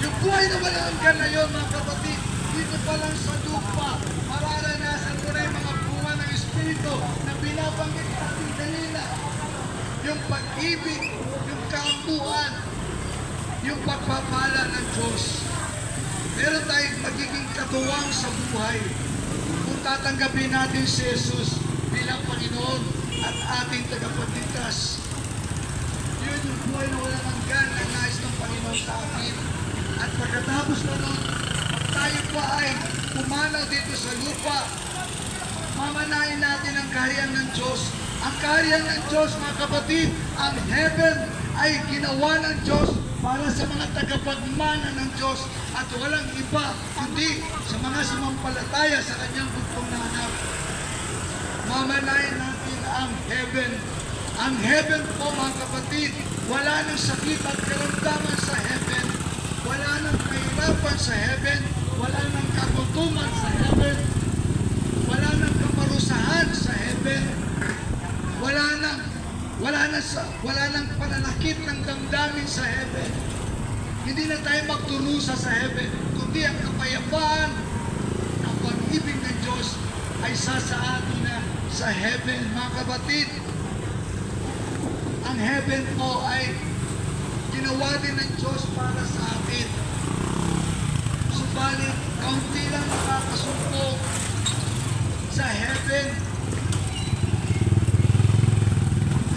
Yung buhay na walang hanggan na yun, mga kapatid, dito pa lang sa lupa, mararanasan mo na yung mga bunga ng Espiritu na binabanggit natin kanina. Yung pag-ibig, yung kaampuan, yung pagpapala ng Diyos. Meron tayong magiging katuwang sa buhay kung tatanggapin natin si Jesus bilang Panginoon at ating tagapagligtas. Yun yung buhay na walang hanggan na nais ng Panginoon sa atin. At pagkatapos na nun, tayo pa ay pumanaw dito sa lupa, mamanahin natin ang kaharian ng Diyos. Ang kaharian ng Diyos, mga kapatid, ang heaven ay ginawa ng Diyos para sa mga tagapagmana ng Diyos at walang iba kundi sa mga sumampalataya sa kanyang bugtong na anak. Mamanahin natin ang heaven. Ang heaven po, mga kapatid, wala nang sakit at karamdaman sa heaven. Wala nang kahirapan sa heaven. Wala nang kagutuman sa heaven. Wala nang kamarusahan sa heaven. Wala nang pananakit ng damdamin sa heaven. Hindi na tayo magturusa sa heaven, kundi ang kapayapaan, ang pag-ibig ng Diyos ay sasaatin na sa heaven, mga kapatid. Ang heaven po ay ginawa din ng Diyos para sa atin. Subalit, kaunti lang nakakasumpong sa heaven.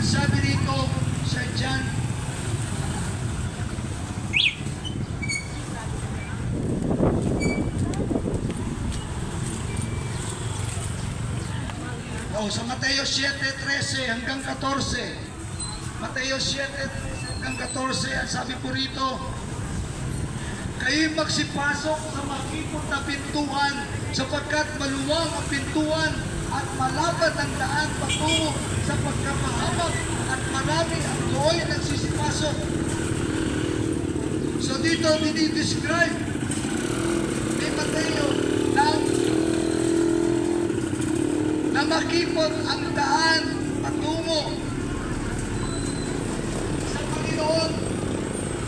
Sabi dito sa John, sa Mateo 7:13 hanggang 14. Mateo 7:13 hanggang 14, ang sabi po rito, kayo'y magsipasok sa makipot na pintuan, sapagkat maluwang ang pintuan at malapad ang daan patungo sa pagkapahamak at marami ang doon nagsisipasok. So dito dinidescribe ni Mateo na makipot ang daan patungo sa Panginoon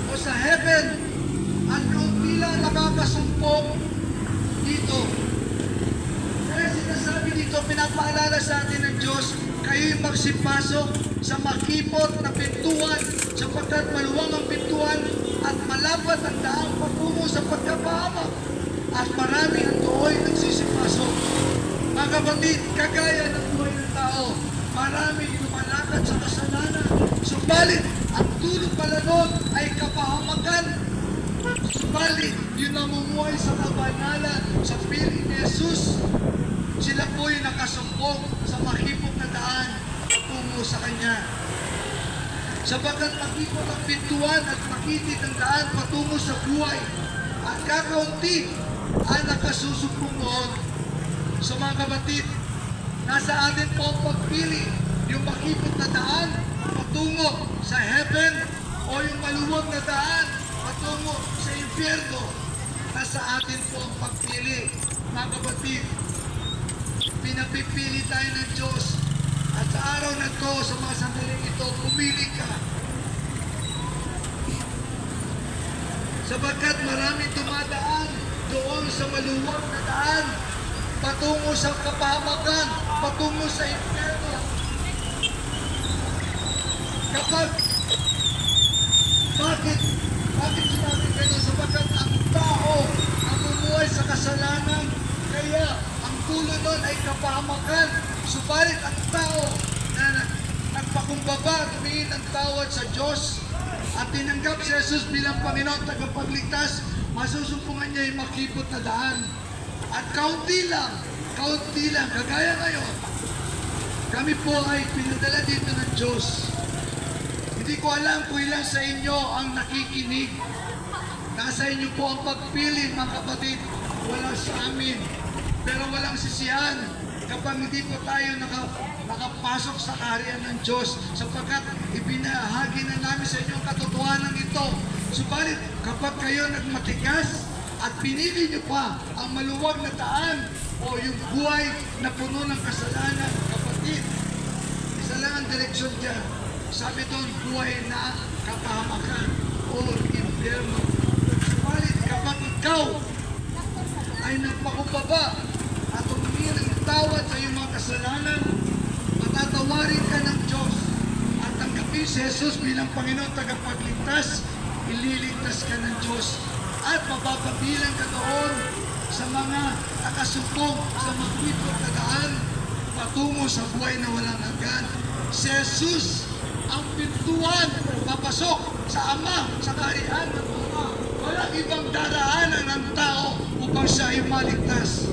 o sa heaven at kaunti lang nakakasumpong dito. Kaya sinasabi dito, pinapaalala sa atin ng Diyos, kayo'y magsipasok sa makipot na pintuan, sapagkat maluwang ang pintuan at malapad ang daan patungo sa pagkapahamak at marami ang doon nagsisipasok. Mga kapatid, kagaya ng buhay ng tao, marami lumalakad sa kasalanan. Subalit, ang tulong pala nun ay kapahamakan. Subalit, yung namumuhay sa kabanalan, sa piling ni Jesus, sila po'y nakasumpong sa makipot na daan patungo sa Kanya. Sapagkat makipot ang pintuan at makitid ang daan patungo sa buhay, at kakaunti ang nakasusumpong noon. So mga kapatid, nasa atin po ang pagpili, yung makipot na daan patungo sa heaven o yung maluwag na daan patungo sa impyerno. Nasa atin po ang pagpili. Mga kapatid, pinapipili tayo ng Diyos. At sa araw na to, sa mga sandaling ito, pumili ka. Sapagkat maraming dumadaan doon sa maluwag na daan patungo sa kapahamakan, patungo sa impyerno. Bakit sinabi gano'n? Sapagkat ang tao ang bumuhay sa kasalanan, kaya ang dulo nun ay kapahamakan. Subalit ang tao na nagpakumbaba, tumingin ng tawad sa Diyos at tinanggap si Jesus bilang Panginoon tagapagligtas, masusumpungan niya yung makipot na daan. At kaunti lang, kagaya ngayon, kami po ay pinadala dito ng Diyos. Hindi ko alam kung ilan sa inyo ang nakikinig. Nasa inyo po ang pagpili, mga kapatid, wala sa amin. Pero walang sisihan kapag hindi po tayo nakapasok sa kaharian ng Diyos, sapagkat ibinahagi na namin sa inyo ang katotohanan ito. Subalit, kapag kayo nagmatigas, at pinili niyo pa ang maluwag na daan o yung buhay na puno ng kasalanan, kapatid, isa lang ang direksyon dyan. Sabi doon, buhay na kapahamakan o ikaw ay nagpakumbaba at humingi ng tawad sa iyong mga kasalanan, matatawarin ka ng Diyos at tanggapin si Jesus bilang Panginoon tagapagligtas, ililigtas ka ng Diyos at mapapabilang ka doon sa mga nakasumpong sa magwipot na daan patungo sa buhay na walang hanggan. Si Jesus ang pintuan papasok sa Ama, sa kaharian ng Ama. Walang ibang daraanan ng tao upang siya ay maligtas.